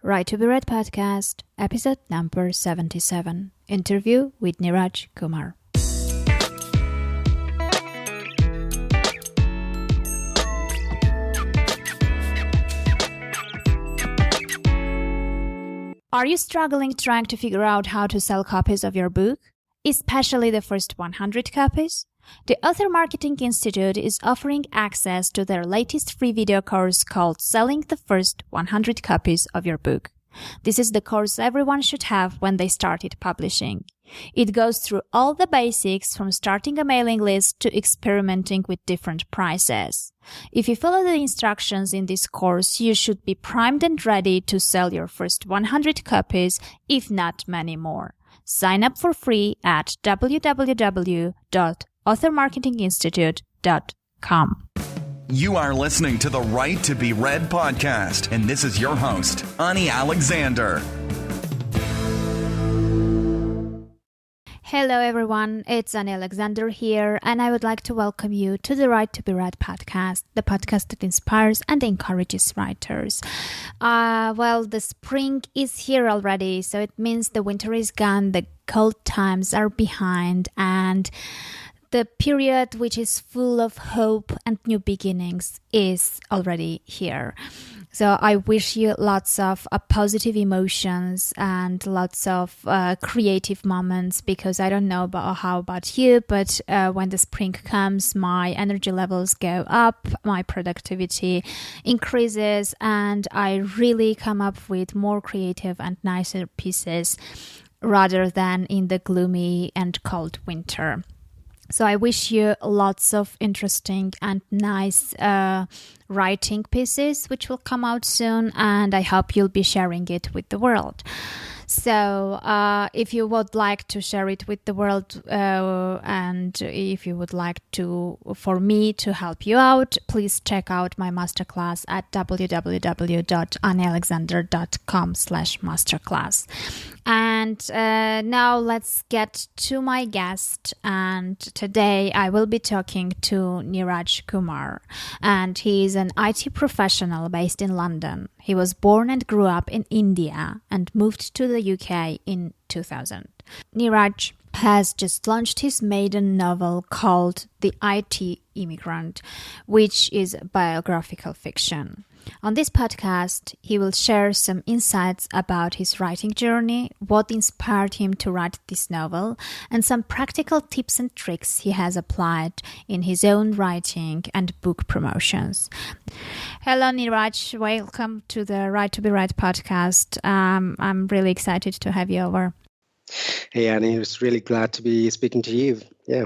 Right to be Read podcast, episode number 77. Interview with Niraj Kumar. Are you struggling trying to figure out how to sell copies of your book, especially the first 100 copies? The Author Marketing Institute is offering access to their latest free video course called Selling the First 100 Copies of Your Book. This is the course everyone should have when they started publishing. It goes through all the basics from starting a mailing list to experimenting with different prices. If you follow the instructions in this course, you should be primed and ready to sell your first 100 copies, if not many more. Sign up for free at www.authormarketinginstitute.com. You are listening to the Right to be Read podcast, and this is your host, Ani Alexander. Hello everyone, it's Ani Alexander here, and I would like to welcome you to the Right to be Read podcast, the podcast that inspires and encourages writers. The spring is here already, so it means the winter is gone, the cold times are behind, and the period which is full of hope and new beginnings is already here. So I wish you lots of positive emotions and lots of creative moments, because I don't know how about you, but when the spring comes, my energy levels go up, my productivity increases, and I really come up with more creative and nicer pieces rather than in the gloomy and cold winter. So I wish you lots of interesting and nice writing pieces which will come out soon, and I hope you'll be sharing it with the world. So if you would like to share it with the world and if you would like for me to help you out, please check out my masterclass at www.anialexander.com/masterclass. And now let's get to my guest. And today I will be talking to Niraj Kumar. And he is an IT professional based in London. He was born and grew up in India and moved to the UK in 2000. Niraj has just launched his maiden novel called The IT Immigrant, which is biographical fiction. On this podcast, he will share some insights about his writing journey, what inspired him to write this novel, and some practical tips and tricks he has applied in his own writing and book promotions. Hello, Niraj. Welcome to the Right to be Read podcast. I'm really excited to have you over. Hey, Annie. I was really glad to be speaking to you. Yeah.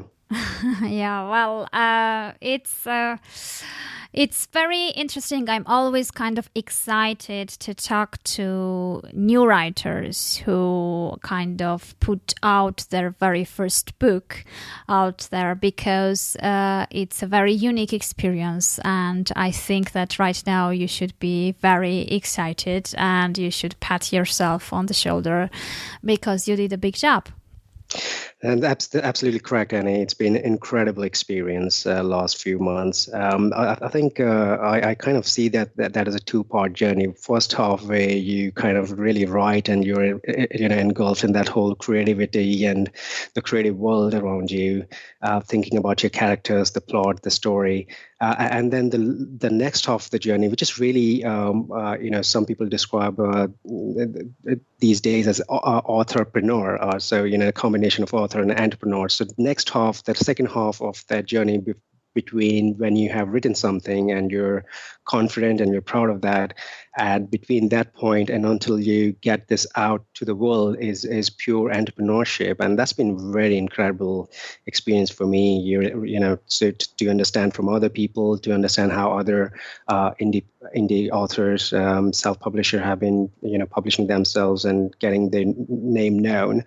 It's very interesting. I'm always kind of excited to talk to new writers who kind of put out their very first book out there, because it's a very unique experience. And I think that right now you should be very excited and you should pat yourself on the shoulder because you did a big job. And that's absolutely correct, Annie. It's been an incredible experience last few months. I think I kind of see that as a two-part journey. First half where you kind of really write and you're engulfed in that whole creativity and the creative world around you, thinking about your characters, the plot, the story. And then the next half of the journey, which is really, some people describe these days as authorpreneur. So, a combination of author and entrepreneur. So the next half, the second half of that journey between when you have written something and you're confident and you're proud of that, and between that point and until you get this out to the world is pure entrepreneurship. And that's been very incredible experience for me. So to understand from other people, to understand how other indie authors, self-publisher have been, publishing themselves and getting their name known.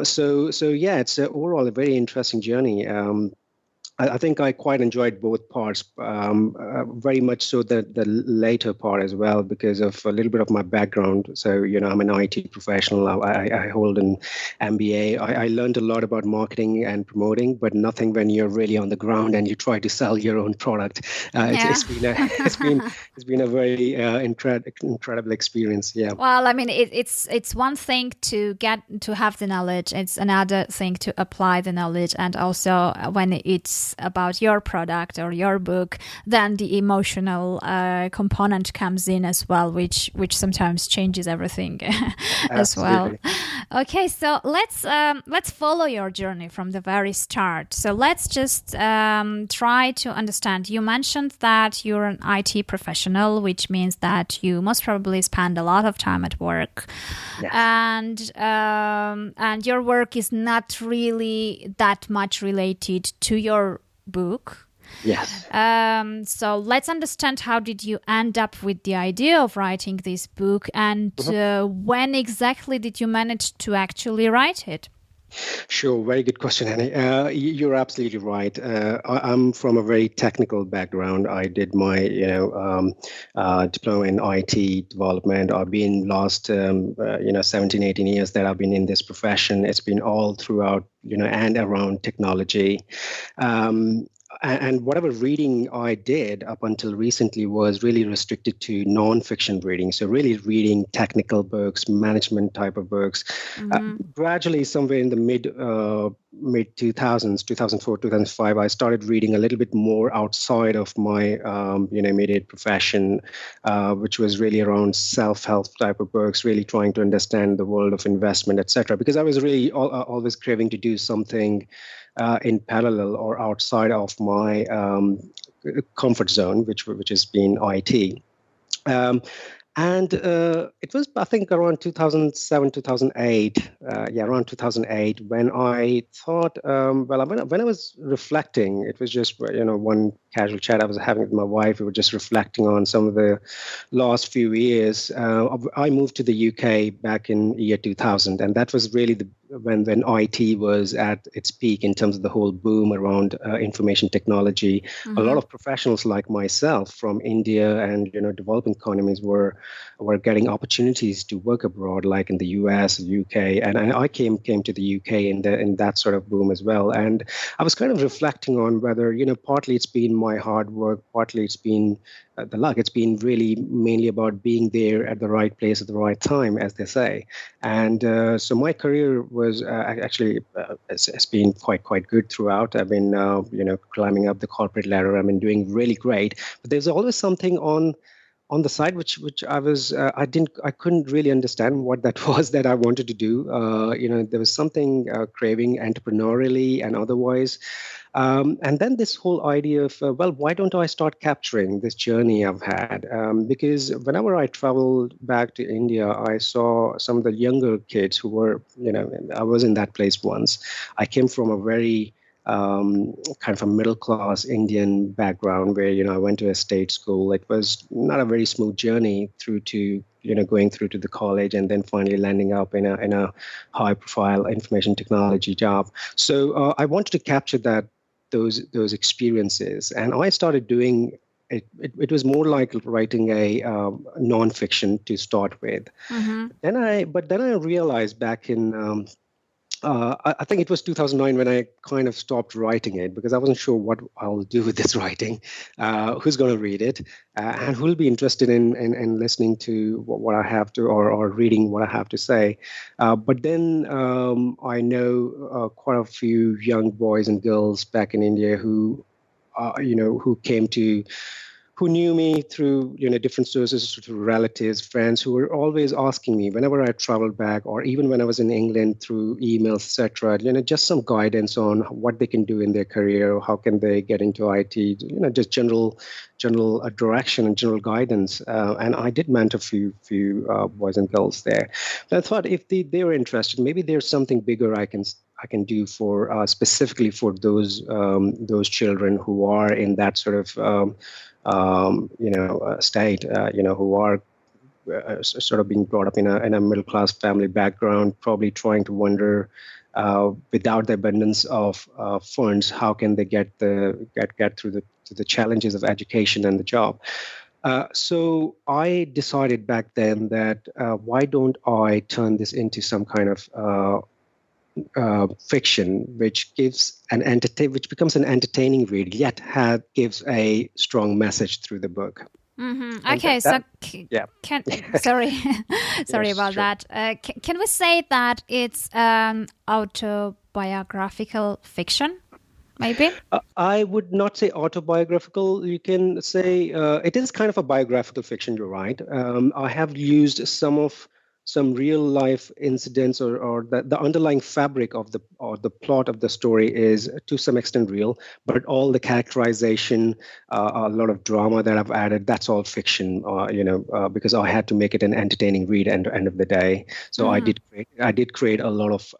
So yeah, it's overall a very interesting journey. I think I quite enjoyed both parts, very much so the later part as well, because of a little bit of my background. So, I'm an IT professional. I hold an MBA. I learned a lot about marketing and promoting, but nothing when you're really on the ground and you try to sell your own product. Yeah. It's been a very incredible experience. Yeah. Well, I mean, it's one thing to get to have the knowledge. It's another thing to apply the knowledge, and also when it's about your product or your book, then the emotional component comes in as well, which sometimes changes everything as well. Absolutely. Okay, so let's follow your journey from the very start. So let's just try to understand. You mentioned that you're an IT professional, which means that you most probably spend a lot of time at work, Yes. and your work is not really that much related to your book. Yes. So let's understand, how did you end up with the idea of writing this book, and when exactly did you manage to actually write it? Sure, very good question, Annie. You're absolutely right. I'm from a very technical background. I did my, diploma in IT development. I've been last, 17, 18 years that I've been in this profession. It's been all throughout, and around technology. And whatever reading I did up until recently was really restricted to non-fiction reading. So really reading technical books, management type of books. Gradually, somewhere in the mid 2000s, 2004, 2005, I started reading a little bit more outside of my immediate profession, which was really around self-help type of books, really trying to understand the world of investment, etc. Because I was really always craving to do something in parallel or outside of my comfort zone, which has been IT. And it was, I think, around 2007, 2008, around 2008, when I thought, when I was reflecting, it was just, one casual chat I was having with my wife. We were just reflecting on some of the last few years. I moved to the UK back in year 2000, and that was really when IT was at its peak in terms of the whole boom around information technology. A lot of professionals like myself from India and developing economies were getting opportunities to work abroad, like in the US, UK, and I came to the UK in that sort of boom as well. And I was kind of reflecting on whether partly it's been my hard work, partly it's been the luck. It's been really mainly about being there at the right place at the right time, as they say. And so my career was actually it's been quite good throughout. I've been climbing up the corporate ladder. I've been doing really great. But there's always something on the side which I was I couldn't really understand what that was that I wanted to do. There was something craving entrepreneurially and otherwise. And then this whole idea of, why don't I start capturing this journey I've had? Because whenever I traveled back to India, I saw some of the younger kids who were, I was in that place once. I came from a very kind of a middle class Indian background where, I went to a state school. It was not a very smooth journey through to, going through to the college and then finally landing up in a high profile information technology job. So I wanted to capture those experiences, and I started doing it. It was more like writing a nonfiction to start with. Then I realized back in I think it was 2009 when I kind of stopped writing it, because I wasn't sure what I'll do with this writing, who's going to read it, and who'll be interested in listening to what I have to, or reading what I have to say. But then I know quite a few young boys and girls back in India who who knew me through different sources, through relatives, friends, who were always asking me whenever I traveled back, or even when I was in England, through emails, etc. Just some guidance on what they can do in their career, how can they get into IT, just general direction and general guidance. And I did mentor a few boys and girls there. But I thought if they were interested, maybe there's something bigger I can do for specifically for those children who are in that sort of state, who are sort of being brought up in a middle class family background, probably trying to wonder without the abundance of funds, how can they get through the challenges of education and the job? So I decided back then that why don't I turn this into some kind of fiction, which which becomes an entertaining read, yet gives a strong message through the book. Mm-hmm. Okay, so yeah. Sorry, sorry Yes, about sure. that. Can we say that it's autobiographical fiction? Maybe. I would not say autobiographical. You can say it is kind of a biographical fiction. You're right. I have used some real life incidents, or the underlying fabric of the plot of the story is to some extent real, but all the characterization, a lot of drama that I've added, that's all fiction. Because I had to make it an entertaining read at the end of the day. So I did create a lot of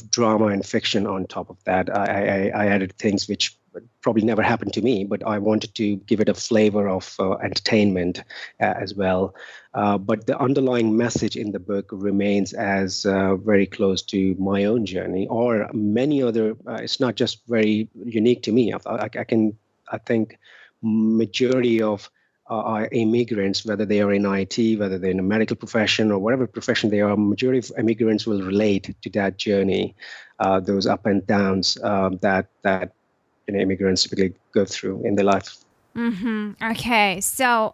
drama and fiction on top of that. I added things which probably never happened to me, but I wanted to give it a flavor of entertainment as well. But the underlying message in the book remains as very close to my own journey, or many other. It's not just very unique to me. I think majority of immigrants, whether they are in IT, whether they're in a medical profession or whatever profession they are, majority of immigrants will relate to that journey, those up and downs that immigrants typically go through in their life. Mm-hmm. Okay, so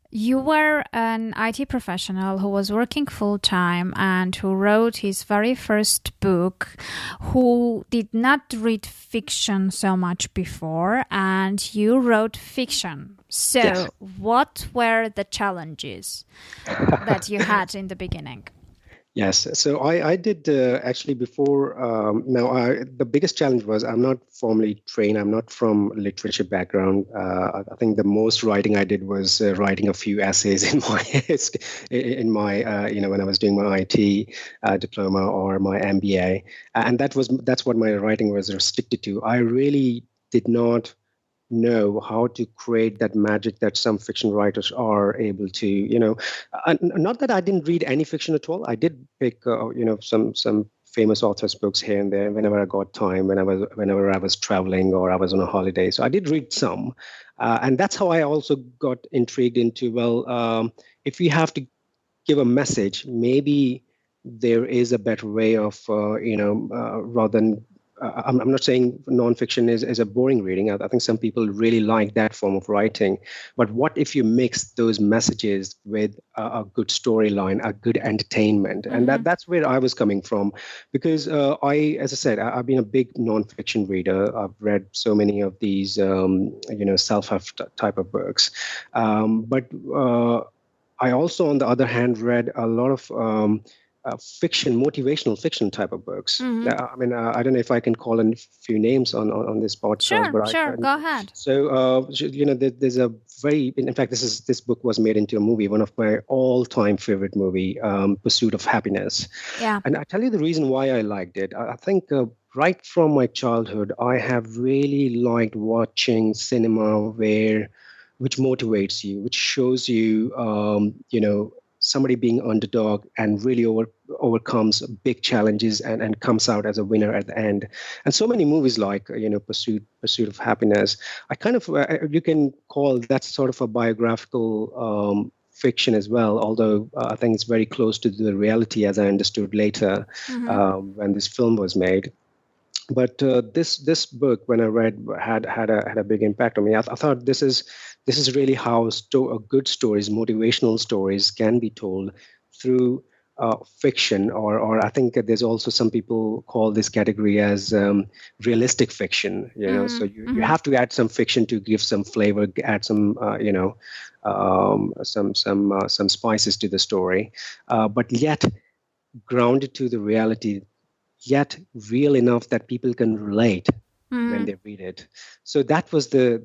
you were an IT professional who was working full time and who wrote his very first book, who did not read fiction so much before, and you wrote fiction. So, Yes. What were the challenges that you had in the beginning? Yes. So I did actually before. The biggest challenge was I'm not formally trained. I'm not from literature background. I think the most writing I did was writing a few essays when I was doing my IT diploma or my MBA, and that's what my writing was restricted to. I really did not know how to create that magic that some fiction writers are able to, not that I didn't read any fiction at all. I did pick some famous authors books here and there whenever I got time, whenever I was traveling or I was on a holiday. So I did read some, and that's how I also got intrigued into, if you have to give a message, maybe there is a better way of rather than I'm not saying nonfiction is a boring reading. I think some people really like that form of writing. But what if you mix those messages with a good storyline, a good entertainment? And that's where I was coming from. Because as I said, I've been a big nonfiction reader. I've read so many of these, self-help type of books. But I also, on the other hand, read a lot of motivational fiction type of books. I don't know if I can call a few names on this podcast, but Sure, go ahead. So, there's a in fact, this book was made into a movie, one of my all-time favorite movie, Pursuit of Happiness. Yeah. And I tell you the reason why I liked it. I think right from my childhood, I have really liked watching cinema which motivates you, which shows you, somebody being underdog and really overcomes big challenges and comes out as a winner at the end. And so many movies like Pursuit of Happiness, I kind of you can call that sort of a biographical fiction as well, although I think it's very close to the reality, as I understood later when this film was made. But this book, when I read, had a big impact on me. I thought this is really how good stories, motivational stories, can be told through fiction, or I think there's also some people call this category as realistic fiction. So you have to add some fiction to give some flavor, add some some spices to the story, but yet grounded to the reality, yet real enough that people can relate when they read it. So that was the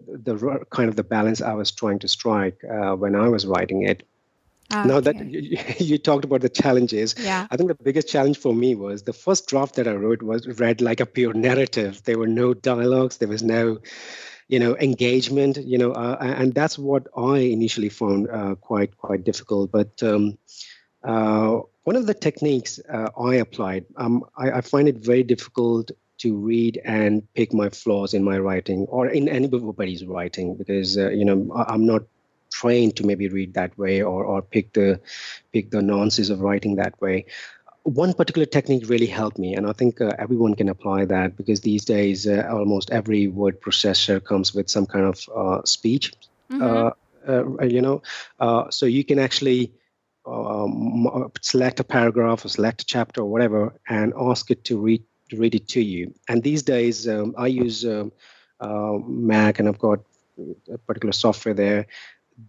kind of the balance I was trying to strike when I was writing it. Okay. Now that you talked about the challenges, yeah. I think the biggest challenge for me was the first draft that I wrote was read like a pure narrative. There were no dialogues. There was no, engagement. And that's what I initially found quite difficult. But One of the techniques I applied, I find it very difficult to read and pick my flaws in my writing or in anybody's writing because I'm not trained to maybe read that way or pick the nuances of writing that way. One particular technique really helped me, and I think everyone can apply that because these days almost every word processor comes with some kind of speech. Mm-hmm. Uh, so you can actually select a paragraph or select a chapter or whatever, and ask it to read it to you. And these days, I use Mac, and I've got a particular software there.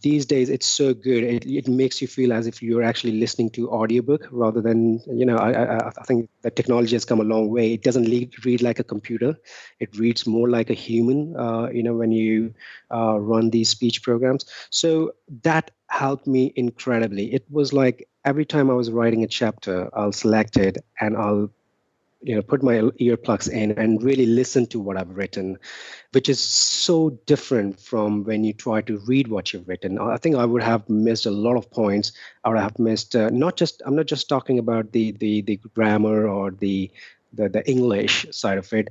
These days it's so good, it makes you feel as if you're actually listening to audiobook rather than I think that technology has come a long way. It doesn't read like a computer, it reads more like a human when you run these speech programs. So that helped me incredibly. It was like every time I was writing a chapter, I'll select it and I'll put my earplugs in and really listen to what I've written, which is so different from when you try to read what you've written. I think I would have missed a lot of points. I would have missed I'm not just talking about the grammar or the English side of it,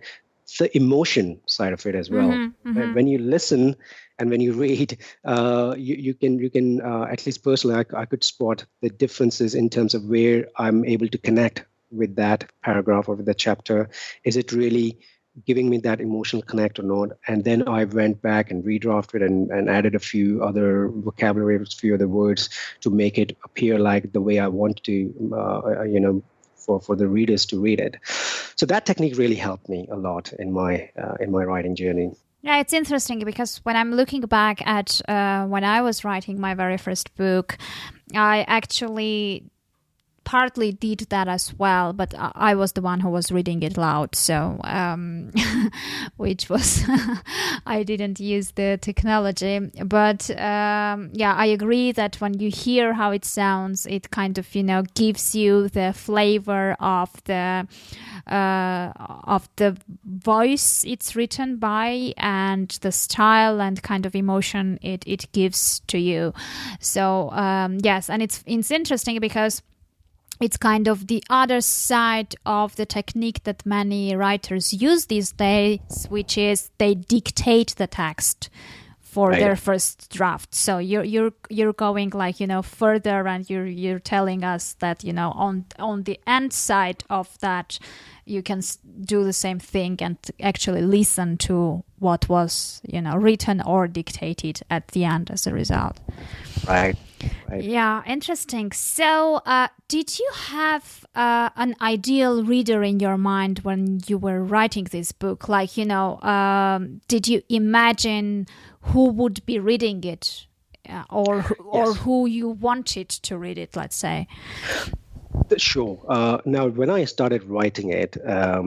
the emotion side of it as well. Mm-hmm. Mm-hmm. When you listen and when you read, you can at least personally, I could spot the differences in terms of where I'm able to connect with that paragraph or with the chapter. Is it really giving me that emotional connect or not? And then I went back and redrafted and added a few other vocabulary, a few other words to make it appear like the way I want to, for the readers to read it. So that technique really helped me a lot in my writing journey. Yeah, it's interesting because when I'm looking back at when I was writing my very first book, I actually partly did that as well, but I was the one who was reading it loud, so which was I didn't use the technology, but yeah, I agree that when you hear how it sounds, it kind of gives you the flavor of the voice it's written by and the style and kind of emotion it gives to you. So yes, and it's interesting because it's kind of the other side of the technique that many writers use these days, which is they dictate the text for their first draft. So you're going like further, and you're telling us that on the end side of that you can do the same thing and actually listen to what was written or dictated at the end as a result. Right. Yeah, interesting. So, did you have an ideal reader in your mind when you were writing this book? Like, did you imagine who would be reading it, or who you wanted to read it? Let's say. Sure. Now, when I started writing it, I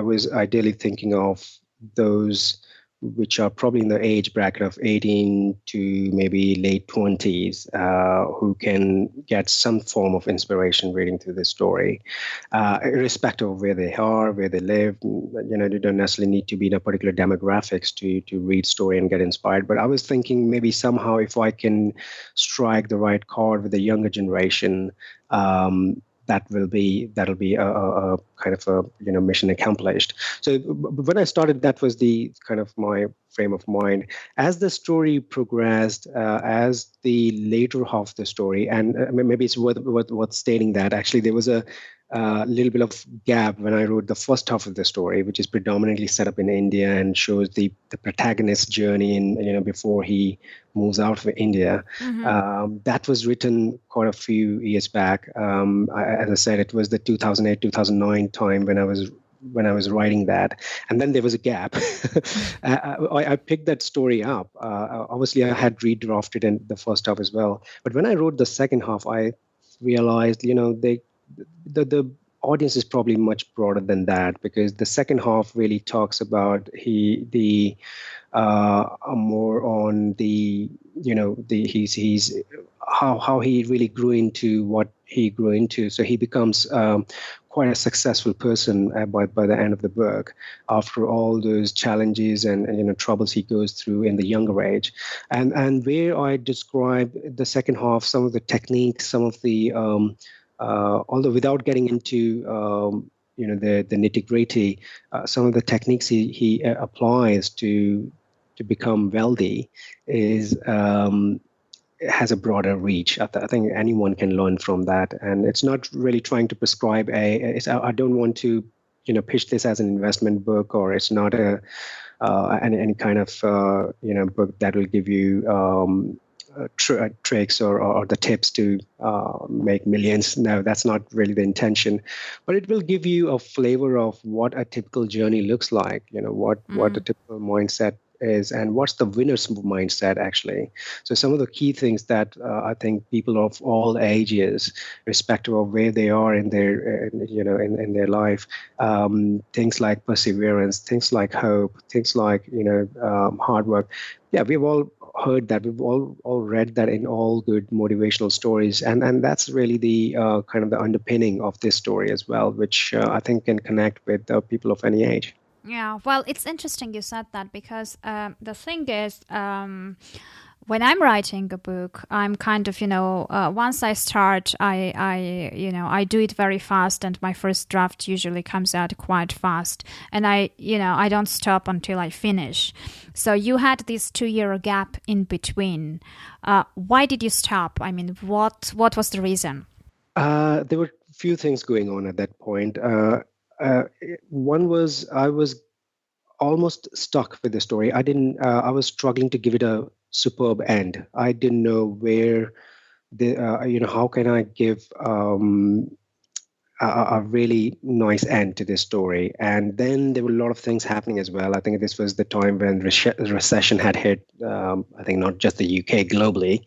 was ideally thinking of those which are probably in the age bracket of 18 to maybe late 20s, who can get some form of inspiration reading through the story, irrespective of where they are, where they live. They don't necessarily need to be in a particular demographics to read story and get inspired. But I was thinking maybe somehow if I can strike the right chord with the younger generation, that'll be a kind of a mission accomplished. So when I started, that was the kind of my frame of mind. As the story progressed, as the later half of the story, and maybe it's worth stating that actually there was a little bit of gap when I wrote the first half of the story, which is predominantly set up in India and shows the protagonist's journey in before he moves out of India. Mm-hmm. That was written quite a few years back. As I said, it was the 2008-2009 time when I was writing that, and then there was a gap. I picked that story up. Obviously, I had redrafted in the first half as well, but when I wrote the second half, I realized, the audience is probably much broader than that, because the second half really talks about more on he's how he really grew into what he grew into. So he becomes quite a successful person by the end of the book, after all those challenges and troubles he goes through in the younger age, and where I describe the second half, some of the techniques, some of the although without getting into the nitty gritty, some of the techniques he applies to become wealthy is has a broader reach. I think anyone can learn from that, and it's not really trying to prescribe I don't want to pitch this as an investment book, or it's not any kind of book that will give you tricks or the tips to make millions. No, that's not really the intention, but it will give you a flavor of what a typical journey looks like, what a typical mindset is, and what's the winner's mindset actually. So some of the key things that I think people of all ages, irrespective of where they are in their in their life, things like perseverance, things like hope, things like hard work. Yeah, we've all heard that, we've all read that in all good motivational stories, and that's really the kind of the underpinning of this story as well, which I think can connect with people of any age. Yeah, well, it's interesting you said that, because the thing is, when I'm writing a book, I'm kind of, once I start, I do it very fast, and my first draft usually comes out quite fast, and I don't stop until I finish. So you had this 2-year gap in between. Why did you stop? I mean, what was the reason? There were a few things going on at that point. One was I was almost stuck with the story. I was struggling to give it a superb end. I didn't know where how can I give a really nice end to this story. And then there were a lot of things happening as well. I think this was the time when recession had hit, I think not just the UK, globally.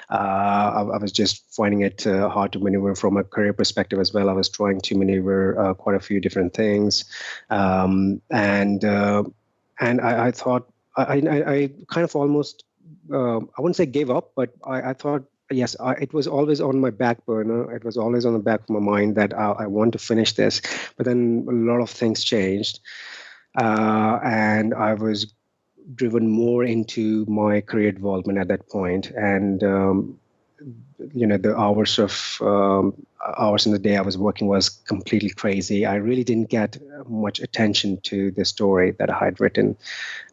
I was just finding it hard to maneuver from a career perspective as well. I was trying to maneuver quite a few different things. And I thought, I kind of almost, I wouldn't say gave up, but I thought, yes, it was always on my back burner. It was always on the back of my mind that I want to finish this. But then a lot of things changed. And I was driven more into my career development at that point. And, the hours in the day I was working was completely crazy. I really didn't get much attention to the story that I had written.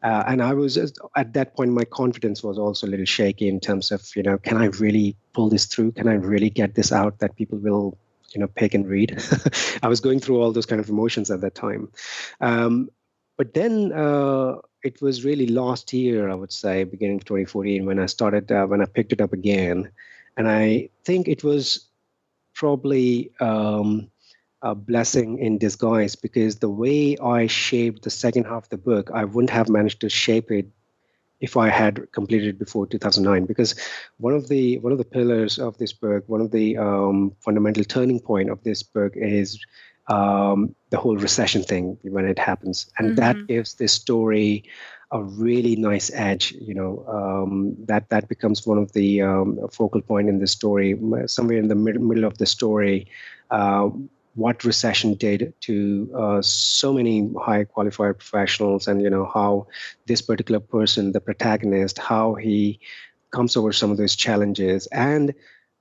And I was, at that point, my confidence was also a little shaky in terms of, can I really pull this through? Can I really get this out that people will, pick and read? I was going through all those kind of emotions at that time. But then it was really last year, I would say, beginning of 2014, when I picked it up again. And I think it was probably a blessing in disguise, because the way I shaped the second half of the book, I wouldn't have managed to shape it if I had completed it before 2009. Because one of the pillars of this book, one of the fundamental turning point of this book is the whole recession thing when it happens, and that gives this story a really nice edge. That becomes one of the focal point in the story, somewhere in the middle of the story. What recession did to so many high qualified professionals, and how this particular person, the protagonist, how he comes over some of those challenges, and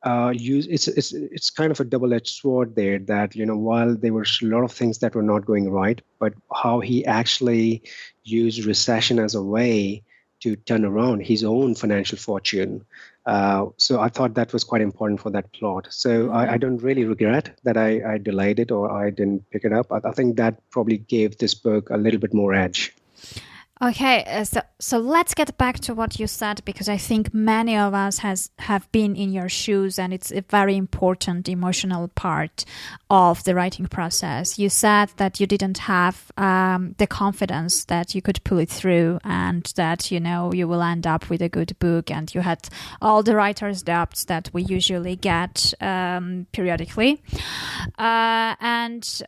it's kind of a double-edged sword there, that while there were a lot of things that were not going right, but how he actually used recession as a way to turn around his own financial fortune. So I thought that was quite important for that plot. So I don't really regret that I delayed it or I didn't pick it up. I think that probably gave this book a little bit more edge. Okay, so let's get back to what you said, because I think many of us have been in your shoes, and it's a very important emotional part of the writing process. You said that you didn't have the confidence that you could pull it through, and that you will end up with a good book, and you had all the writer's doubts that we usually get periodically, and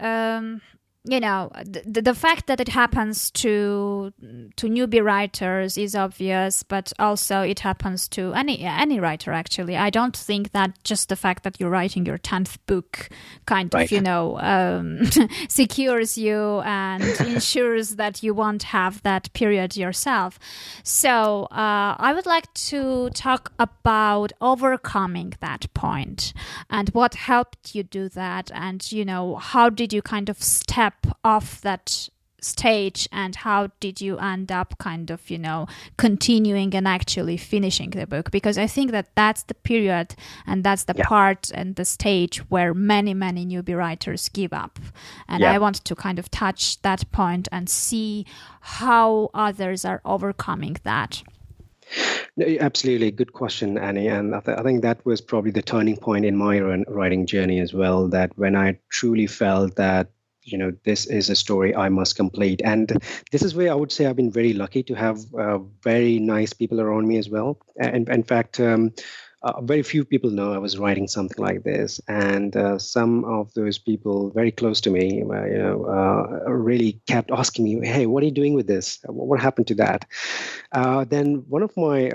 the fact that it happens to newbie writers is obvious, but also it happens to any writer, actually. I don't think that just the fact that you're writing your 10th book kind of, secures you and ensures that you won't have that period yourself. So I would like to talk about overcoming that point and what helped you do that, and, how did you kind of step off that stage, and how did you end up kind of, continuing and actually finishing the book? Because I think that that's the period and that's the part and the stage where many newbie writers give up. And I want to kind of touch that point and see how others are overcoming that. No, absolutely. Good question, Annie. And I think that was probably the turning point in my writing journey as well, that when I truly felt that this is a story I must complete. And this is where I would say I've been very lucky to have very nice people around me as well. And in fact, very few people know I was writing something like this. And some of those people very close to me, really kept asking me, hey, what are you doing with this? What happened to that? Then one of my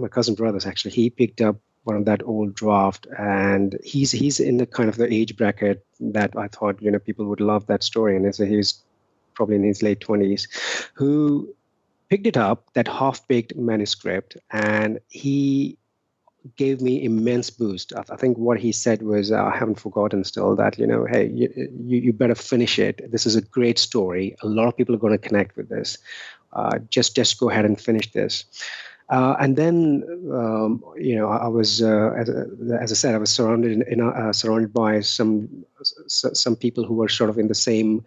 cousin brothers, actually, he picked up one of that old draft, and he's in the kind of the age bracket that I thought people would love that story, and he's probably in his late 20s, who picked it up, that half-baked manuscript, and he gave me immense boost. I think what he said was, I haven't forgotten still, that hey, you better finish it. This is a great story. A lot of people are going to connect with this. Just go ahead and finish this. And then, I was, as I said, I was surrounded by some people who were sort of in the same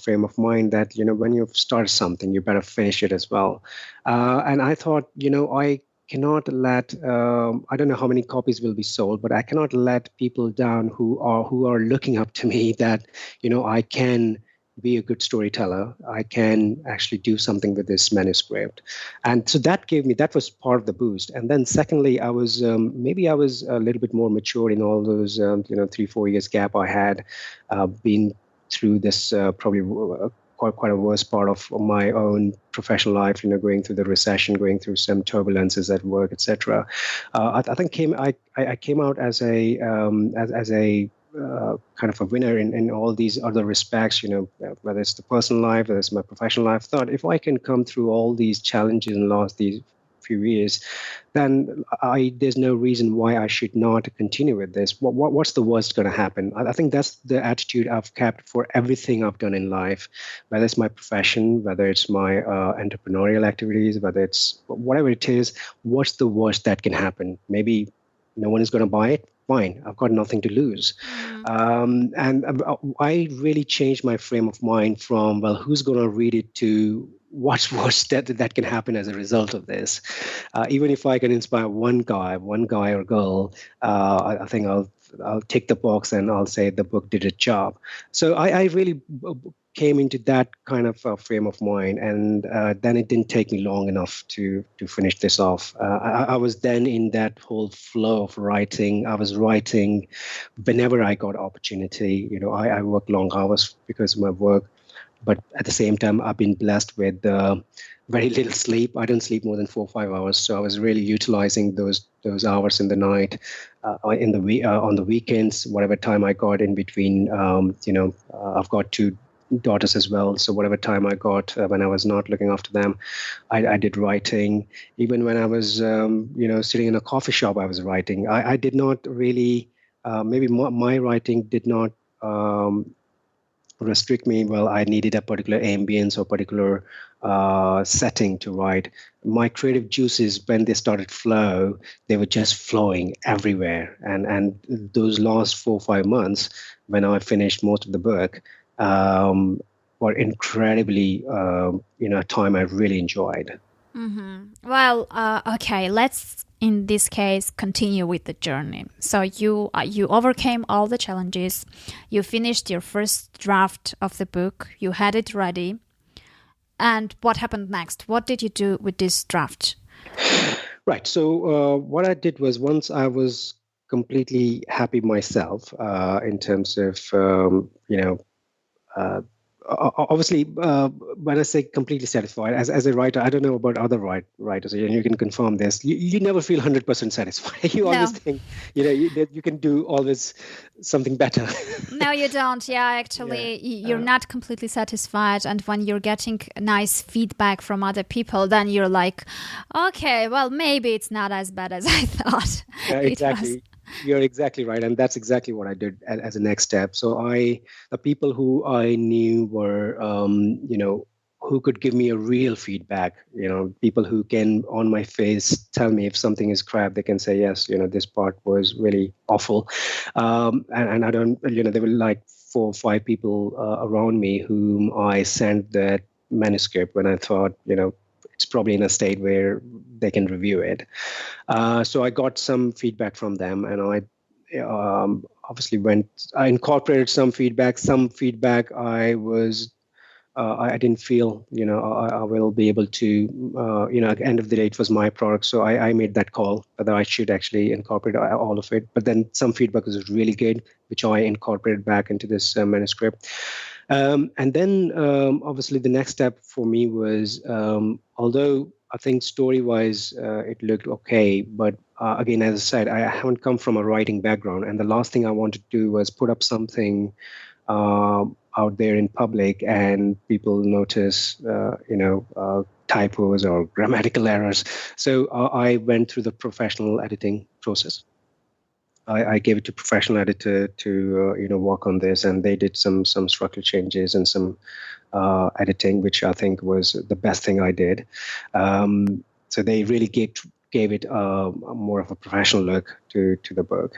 frame of mind, that when you've started something, you better finish it as well. And I thought, I cannot let I don't know how many copies will be sold, but I cannot let people down who are looking up to me, that I can be a good storyteller. I can actually do something with this manuscript. And so that was part of the boost. And then secondly, I was maybe I was a little bit more mature in all those 3-4 years gap I had been through this probably quite a worse part of my own professional life, going through the recession, going through some turbulences at work, etc. I think I came out as a kind of a winner in all these other respects, whether it's the personal life, whether it's my professional life. I thought if I can come through all these challenges in the last these few years, then there's no reason why I should not continue with this. What's the worst going to happen? I think that's the attitude I've kept for everything I've done in life, whether it's my profession, whether it's my entrepreneurial activities, whether it's whatever it is. What's the worst that can happen? Maybe no one is going to buy it. Fine, I've got nothing to lose. And I really changed my frame of mind from, well, who's going to read it, to what's worse that can happen as a result of this. Even if I can inspire one guy or girl, I think I'll tick the box and I'll say the book did its job. So I really came into that kind of frame of mind, and then it didn't take me long enough to finish this off. I was then in that whole flow of writing. I was writing whenever I got opportunity. I work long hours because of my work, but at the same time, I've been blessed with very little sleep. I don't sleep more than 4 or 5 hours, so I was really utilizing those hours in the night, on the weekends, whatever time I got in between. I've got 2 daughters as well, so whatever time I got when I was not looking after them, I did writing. Even when I was sitting in a coffee shop, I was writing. I did not really maybe my writing did not restrict me. Well, I needed a particular ambience or particular setting to write. My creative juices, when they started flow, they were just flowing everywhere. And those last 4 or 5 months, when I finished most of the book, were incredibly, a time I really enjoyed. Mm-hmm. Well, okay, let's, in this case, continue with the journey. So you overcame all the challenges. You finished your first draft of the book. You had it ready. And what happened next? What did you do with this draft? Right. So what I did was, once I was completely happy myself in terms of, obviously, when I say completely satisfied, as a writer, I don't know about other writers, and you can confirm this. You never feel 100% satisfied. You always No. think, that you can do always something better. No, you don't. Yeah, Yeah. actually, you're not completely satisfied. And when you're getting nice feedback from other people, then you're like, okay, well, maybe it's not as bad as I thought Yeah, it was. exactly. You're exactly right, and that's exactly what I did as a next step. So the people who I knew were, who could give me a real feedback. People who can, on my face, tell me if something is crap. They can say, yes, this part was really awful, and I don't, there were like 4 or 5 people around me whom I sent that manuscript when I thought, it's probably in a state where they can review it. So I got some feedback from them, and I obviously I incorporated some feedback. Some feedback I didn't feel, I will be able to, at the end of the day, it was my product. So I made that call whether I should actually incorporate all of it. But then some feedback was really good, which I incorporated back into this manuscript. And then obviously the next step for me was, although I think story-wise it looked okay, but again, as I said, I haven't come from a writing background, and the last thing I wanted to do was put up something uh, out there in public and people notice, typos or grammatical errors. So I went through the professional editing process. I gave it to professional editor to work on this, and they did some structural changes and some editing, which I think was the best thing I did. So they really gave it more of a professional look to the book.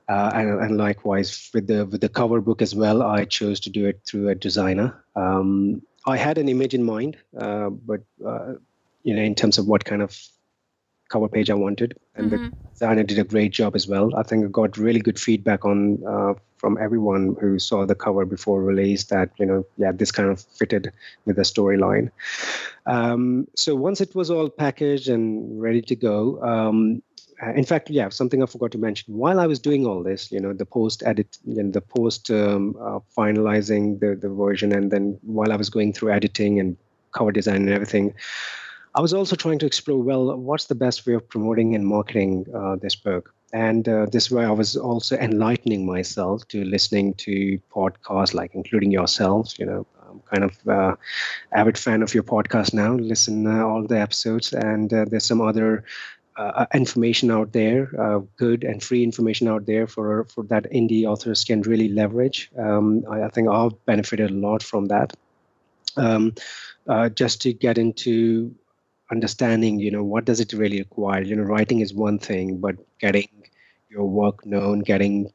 And likewise with the cover book as well, I chose to do it through a designer. I had an image in mind, but in terms of what kind of cover page I wanted, and the designer did a great job as well. I think I got really good feedback on from everyone who saw the cover before release that this kind of fitted with the storyline. So once it was all packaged and ready to go, in fact, something I forgot to mention. While I was doing all this, the post edit, the post finalizing the version, and then while I was going through editing and cover design and everything, I was also trying to explore, well, what's the best way of promoting and marketing this book? And this way I was also enlightening myself to listening to podcasts, like including yourselves. I'm kind of avid fan of your podcast now, listen all the episodes. And there's some other information out there, good and free information out there for that indie authors can really leverage. I think I've benefited a lot from that. Just to get into understanding, what does it really require? Writing is one thing, but getting your work known, getting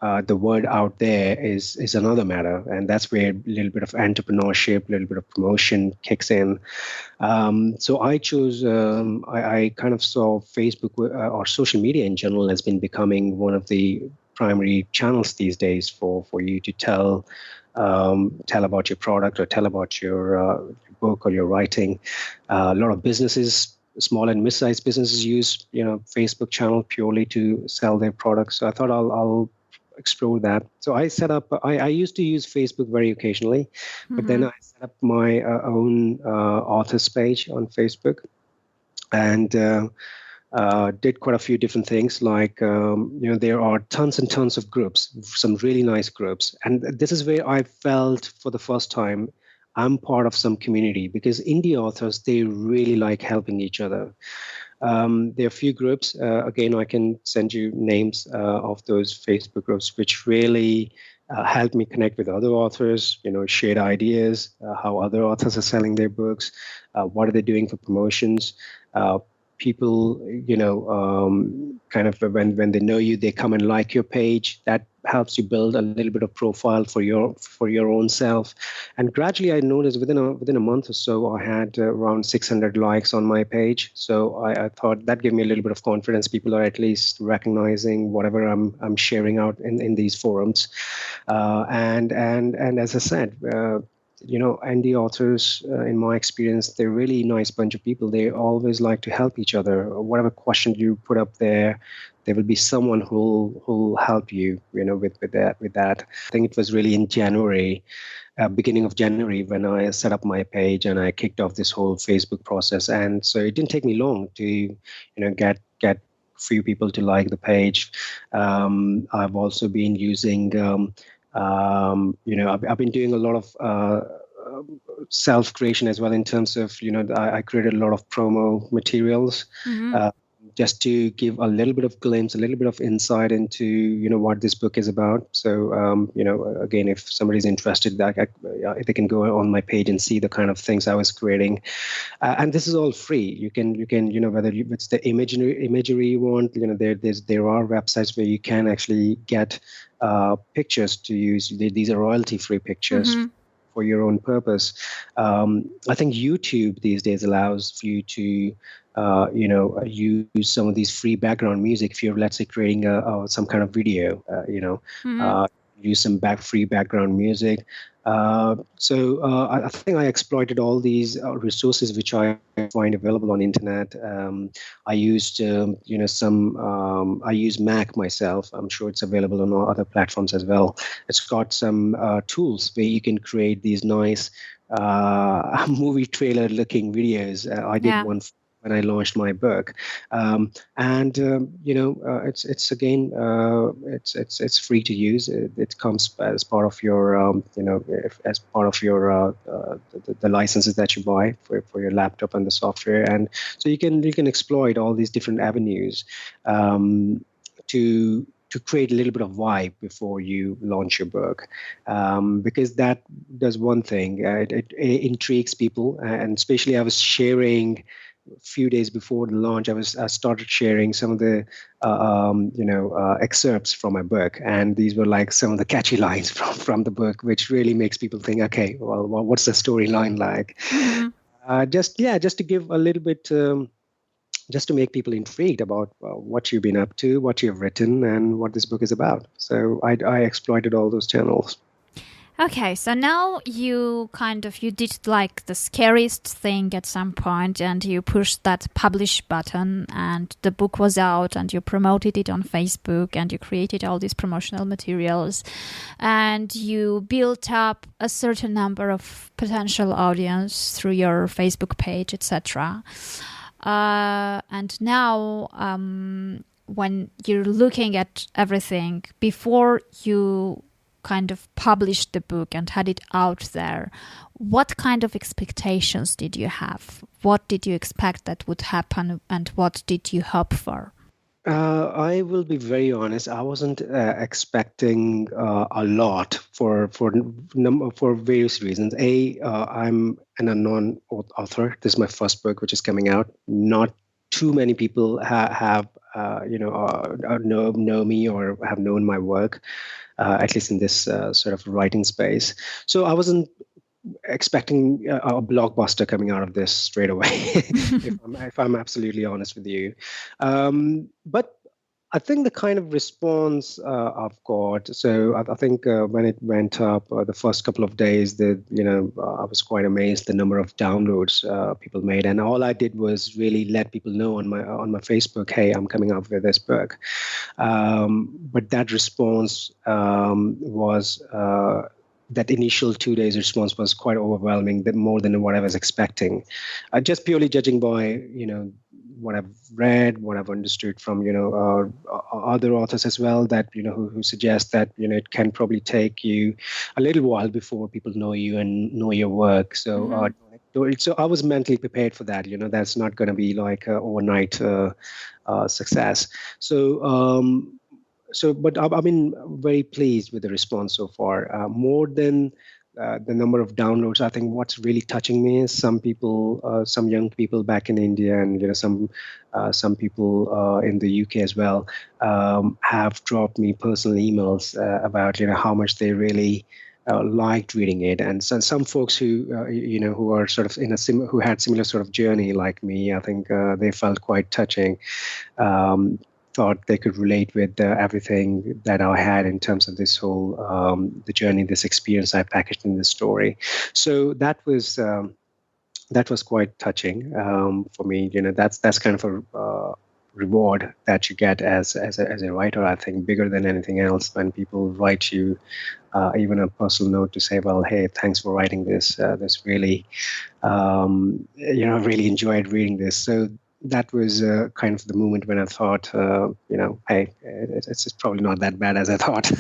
the word out there is another matter, and that's where a little bit of entrepreneurship, a little bit of promotion kicks in. So I chose. I kind of saw Facebook or social media in general has been becoming one of the primary channels these days for you to tell about your product or tell about your book or your writing. A lot of businesses, small and mid-sized businesses, use Facebook channel purely to sell their products. So I thought I'll explore that. So I set up. I used to use Facebook very occasionally, but then I set up my own authors page on Facebook, and did quite a few different things. Like there are tons and tons of groups, some really nice groups, and this is where I felt for the first time I'm part of some community, because indie authors, they really like helping each other. There are a few groups. Again, I can send you names of those Facebook groups, which really helped me connect with other authors, share ideas, how other authors are selling their books, what are they doing for promotions. People, kind of when they know you, they come and like your page. That helps you build a little bit of profile for your own self. And gradually, I noticed within a month or so, I had around 600 likes on my page. So I thought that gave me a little bit of confidence. People are at least recognizing whatever I'm sharing out in these forums. And as I said, indie authors, in my experience, they're really nice bunch of people. They always like to help each other. Whatever question you put up there will be someone who'll help you, with that. I think it was really in January, beginning of January, when I set up my page and I kicked off this whole Facebook process. And so it didn't take me long to, get few people to like the page. I've also been using, I've been doing a lot of self creation as well, in terms of, I created a lot of promo materials. Just to give a little bit of glimpse, a little bit of insight into, what this book is about. So, again, if somebody's interested, they can go on my page and see the kind of things I was creating. And this is all free. You can, whether it's the imagery you want, there are websites where you can actually get pictures to use. These are royalty-free pictures. For your own purpose. I think YouTube these days allows for you to, use some of these free background music. If you're, let's say, creating some kind of video, use some free background music. I think I exploited all these resources which I find available on internet. I used, I use Mac myself. I'm sure it's available on all other platforms as well. It's got some tools where you can create these nice movie trailer looking videos. I did one when I launched my book, it's again, it's free to use. It comes as part of your, as part of your the licenses that you buy for your laptop and the software, and so you can exploit all these different avenues to create a little bit of vibe before you launch your book, because that does one thing. It intrigues people, and especially I was sharing a few days before the launch. I started sharing some of the excerpts from my book, and these were like some of the catchy lines from the book, which really makes people think, okay, well, what's the storyline like? Just to give a little bit. Just to make people intrigued about what you've been up to, what you've written, and what this book is about. So I exploited all those channels. Okay, so now you did like the scariest thing at some point, and you pushed that publish button, and the book was out, and you promoted it on Facebook, and you created all these promotional materials, and you built up a certain number of potential audience through your Facebook page, etc. And now, when you're looking at everything, before you kind of published the book and had it out there, what kind of expectations did you have? What did you expect that would happen, and what did you hope for? I will be very honest. I wasn't expecting a lot for various reasons. I'm an unknown author. This is my first book, which is coming out. Not too many people have know me or have known my work, at least in this sort of writing space. So I wasn't expecting a blockbuster coming out of this straight away, if I'm absolutely honest with you. But I think the kind of response I've got, so I think when it went up the first couple of days, I was quite amazed the number of downloads people made, and all I did was really let people know on my Facebook, hey, I'm coming up with this book. But that response was. That initial 2 days response was quite overwhelming, more than what I was expecting. Just purely judging by, what I've read, what I've understood from, other authors as well, that, who suggest that, it can probably take you a little while before people know you and know your work. So, so I was mentally prepared for that. That's not going to be like an overnight success. But I've been very pleased with the response so far. More than the number of downloads, I think what's really touching me is some people, some young people back in India, and some people in the UK as well, have dropped me personal emails about how much they really liked reading it, and so some folks who who are sort of in a who had similar sort of journey like me. I think they felt quite touching. thought they could relate with everything that I had in terms of this whole the journey, this experience I packaged in this story. So that was quite touching for me. That's kind of a reward that you get as a writer. I think bigger than anything else when people write you even a personal note to say, well, hey, thanks for writing this. This really, really enjoyed reading this. So that was kind of the moment when I thought, hey, it's probably not that bad as I thought.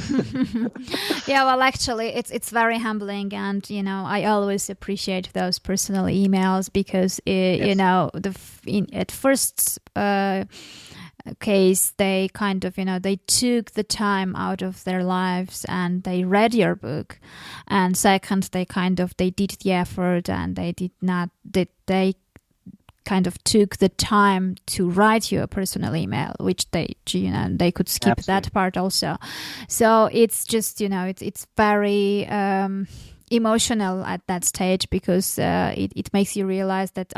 Yeah, well, actually, it's very humbling, and I always appreciate those personal emails because Yes. at first case they kind of they took the time out of their lives and they read your book, and second they did the effort and they kind of took the time to write you a personal email, which they could skip Absolutely. that part also. So it's just it's very emotional at that stage because it makes you realize that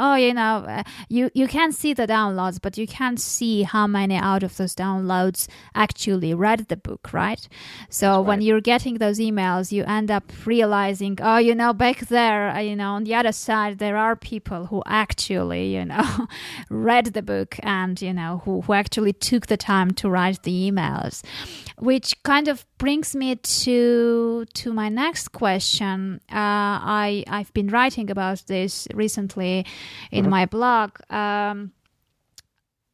you can see the downloads, but you can't see how many out of those downloads actually read the book, right? So when you're getting those emails, you end up realizing, back there, on the other side, there are people who actually, read the book and, who actually took the time to write the emails, which kind of brings me to my next question. I've been writing about this recently in my blog.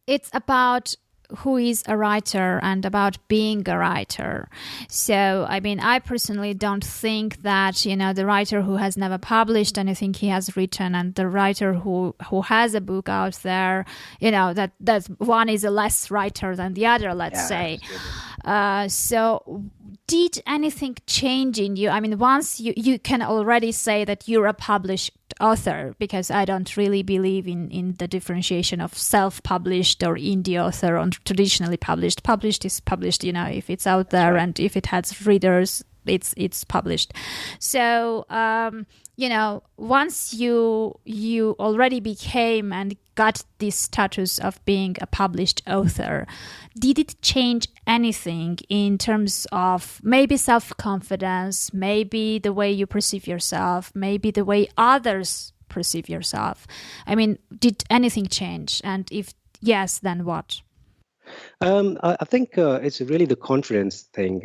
It's about who is a writer and about being a writer. So, I personally don't think that, the writer who has never published anything he has written and the writer who has a book out there, that one is a less writer than the other, let's say. So did anything change in you? Once you can already say that you're a published author, because I don't really believe in the differentiation of self-published or indie author or traditionally published. Published is published, if it's out there and if it has readers, it's published. So, once you already became and got this status of being a published author, did it change anything in terms of maybe self-confidence, maybe the way you perceive yourself, maybe the way others perceive yourself? Did anything change? And if yes, then what? I think it's really the confidence thing,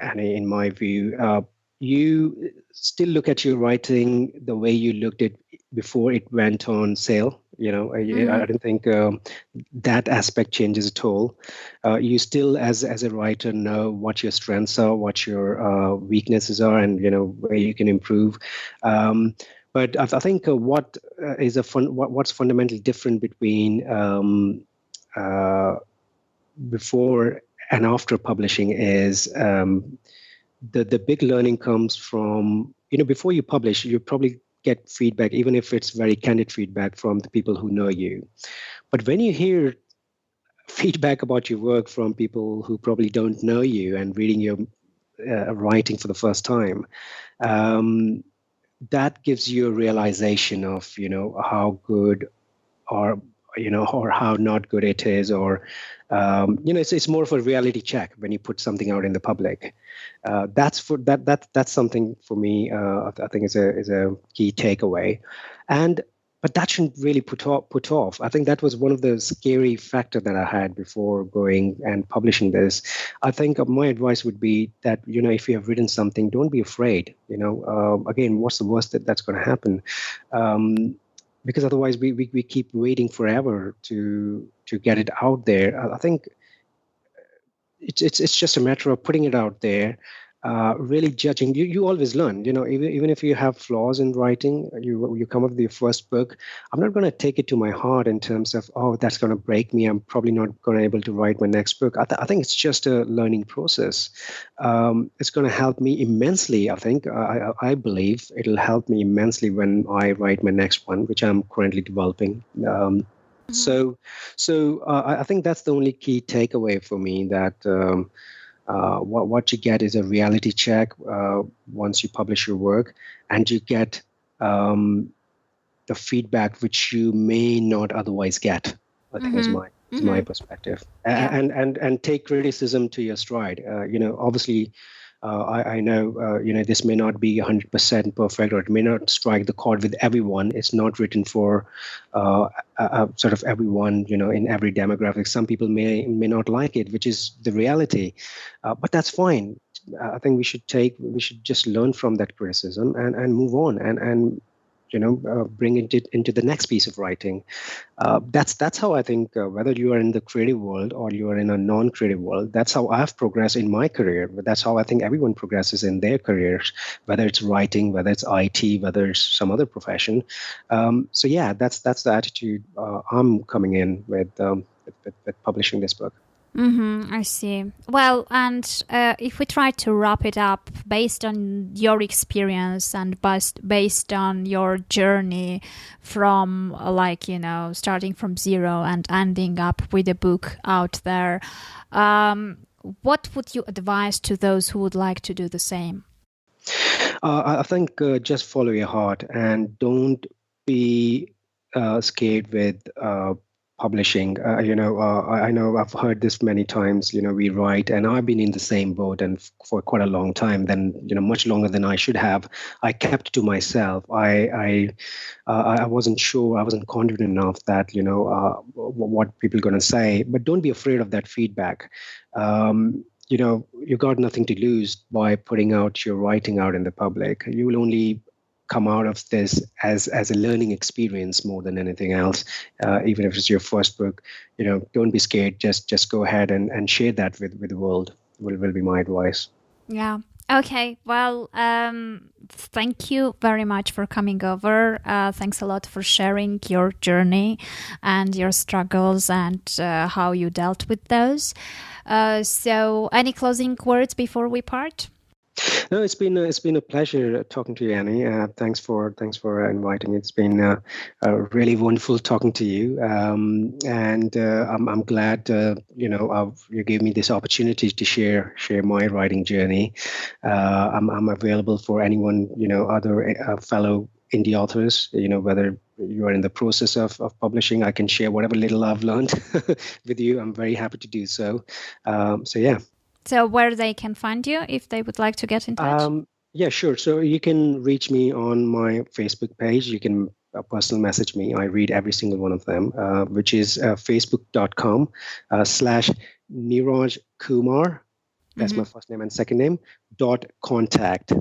Annie, in my view. You still look at your writing the way you looked at before it went on sale. I don't think that aspect changes at all. You still, as a writer, know what your strengths are, what your weaknesses are, and where you can improve. But I think what's fundamentally different between before and after publishing is the big learning comes from, before you publish, you probably get feedback, even if it's very candid feedback from the people who know you. But when you hear feedback about your work from people who probably don't know you and reading your writing for the first time, that gives you a realization of, how good or how not good it is, or it's more of a reality check when you put something out in the public. That's something for me. I think is a key takeaway, but that shouldn't really put off. I think that was one of the scary factor that I had before going and publishing this. I think my advice would be that if you have written something, don't be afraid. Again, what's the worst that's going to happen? Because otherwise we keep waiting forever to get it out there. I think it's just a matter of putting it out there, really judging. You always learn, even if you have flaws in writing, you come up with your first book. I'm not going to take it to my heart in terms of, oh, that's going to break me, I'm probably not going to be able to write my next book. I think it's just a learning process. It's going to help me immensely. I think I believe it'll help me immensely when I write my next one, which I'm currently developing. So I think that's the only key takeaway for me, that what you get is a reality check once you publish your work, and you get the feedback which you may not otherwise get. I think is my is my perspective. Yeah. And take criticism to your stride. Obviously, I know, this may not be 100% perfect, or it may not strike the chord with everyone. It's not written for sort of everyone, in every demographic. Some people may not like it, which is the reality. But that's fine. I think we should just learn from that criticism and move on and bring it into the next piece of writing. That's how I think, whether you are in the creative world or you are in a non-creative world, that's how I've progressed in my career. But that's how I think everyone progresses in their careers, whether it's writing, whether it's IT, whether it's some other profession. So yeah, that's the attitude I'm coming in with publishing this book. I see. Well, and if we try to wrap it up based on your experience and based on your journey from starting from zero and ending up with a book out there, what would you advise to those who would like to do the same? I think just follow your heart and don't be scared with publishing. I know I've heard this many times. We write, and I've been in the same boat, and for quite a long time. Then much longer than I should have. I kept to myself. I wasn't sure. I wasn't confident enough that what people are going to say. But don't be afraid of that feedback. You've got nothing to lose by putting out your writing out in the public. You will only come out of this as a learning experience more than anything else. Even if it's your first book, don't be scared. Just go ahead and share that with the world. Will be my advice. Yeah. Okay. Well, thank you very much for coming over. Thanks a lot for sharing your journey and your struggles and how you dealt with those. So, any closing words before we part? No, it's been a pleasure talking to you, Annie. Thanks for inviting me. It's been really wonderful talking to you, and I'm glad you gave me this opportunity to share my writing journey. I'm available for anyone, other fellow indie authors, whether you are in the process of publishing. I can share whatever little I've learned with you. I'm very happy to do so. So yeah. So where they can find you if they would like to get in touch? Yeah, sure. So you can reach me on my Facebook page. You can personal message me. I read every single one of them, which is facebook.com /Niraj Kumar. That's my first name and second name, .contact.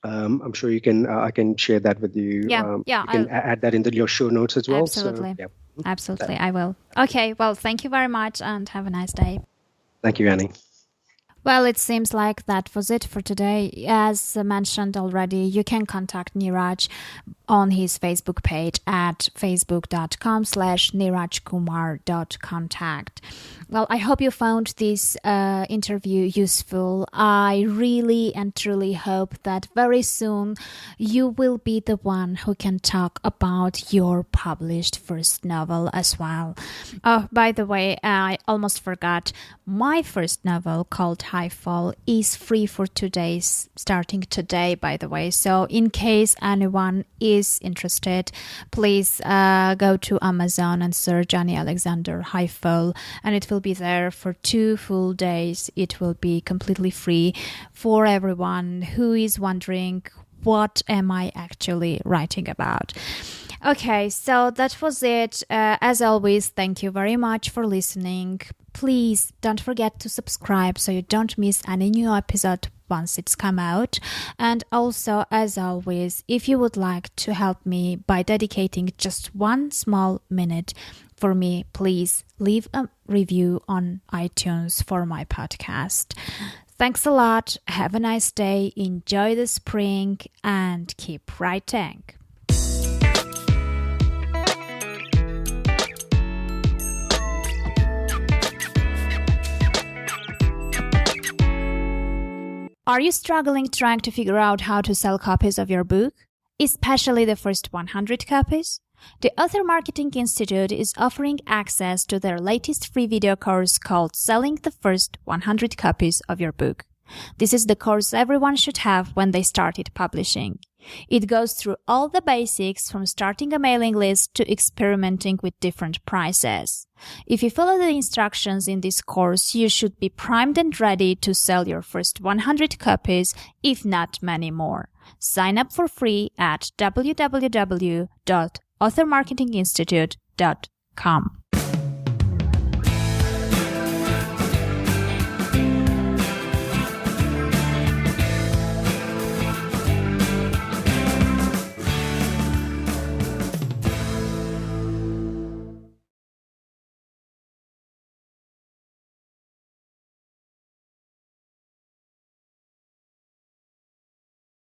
I'm sure you can. I can share that with you. Yeah. You can add that into your show notes as well. Absolutely. So, yeah. Absolutely, I will. Okay. Well, thank you very much and have a nice day. Thank you, Annie. Well, it seems like that was it for today. As mentioned already, you can contact Niraj on his Facebook page at facebook.com /nirajkumar.contact. Well, I hope you found this interview useful. I really and truly hope that very soon you will be the one who can talk about your published first novel as well. Oh, by the way, I almost forgot. My first novel called High Fall is free for 2 days, starting today, by the way. So in case anyone is interested, please go to Amazon and search Annie Alexander High Fall, and it will be there for 2 full days. It will be completely free for everyone who is wondering, what am I actually writing about? Okay, so that was it. As always, thank you very much for listening. Please don't forget to subscribe so you don't miss any new episode once it's come out. And also, as always, if you would like to help me by dedicating just 1 small minute for me, please leave a review on iTunes for my podcast. Thanks a lot. Have a nice day. Enjoy the spring and keep writing. Are you struggling trying to figure out how to sell copies of your book, especially the first 100 copies? The Author Marketing Institute is offering access to their latest free video course called Selling the First 100 Copies of Your Book. This is the course everyone should have when they started publishing. It goes through all the basics from starting a mailing list to experimenting with different prices. If you follow the instructions in this course, you should be primed and ready to sell your first 100 copies, if not many more. Sign up for free at www.authormarketinginstitute.com.